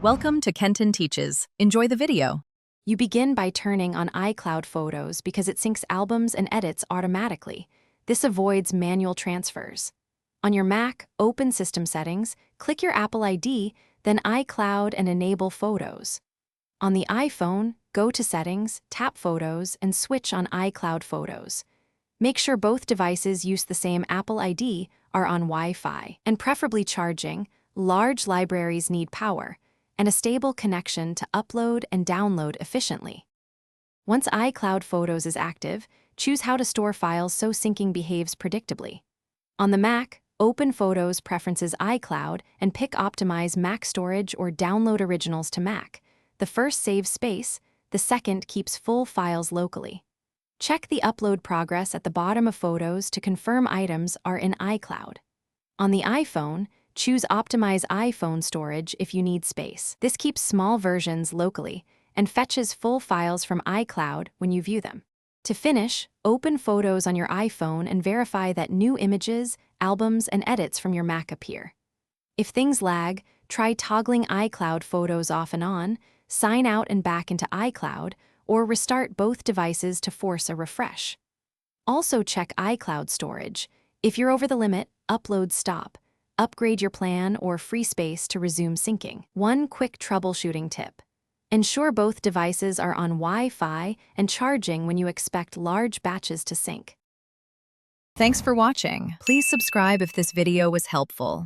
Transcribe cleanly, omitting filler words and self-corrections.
Welcome to Kenton Teaches. Enjoy the video. You begin by turning on iCloud Photos because it syncs albums and edits automatically. This avoids manual transfers. On your Mac, open System Settings, click your Apple ID, then iCloud and enable Photos. On the iPhone, go to Settings, tap Photos, and switch on iCloud Photos. Make sure both devices use the same Apple ID, are on Wi-Fi, and preferably charging. Large libraries need power and a stable connection to upload and download efficiently. Once iCloud Photos is active, choose how to store files so syncing behaves predictably. On the Mac, open Photos Preferences iCloud and pick Optimize Mac Storage or Download Originals to Mac. The first saves space, the second keeps full files locally. Check the upload progress at the bottom of Photos to confirm items are in iCloud. On the iPhone, choose Optimize iPhone Storage if you need space. This keeps small versions locally and fetches full files from iCloud when you view them. To finish, open Photos on your iPhone and verify that new images, albums, and edits from your Mac appear. If things lag, try toggling iCloud Photos off and on, sign out and back into iCloud, or restart both devices to force a refresh. Also check iCloud storage. If you're over the limit, uploads stop. Upgrade your plan or free space to resume syncing. One quick troubleshooting tip. Ensure both devices are on Wi-Fi and charging when you expect large batches to sync. Thanks for watching. Please subscribe if this video was helpful.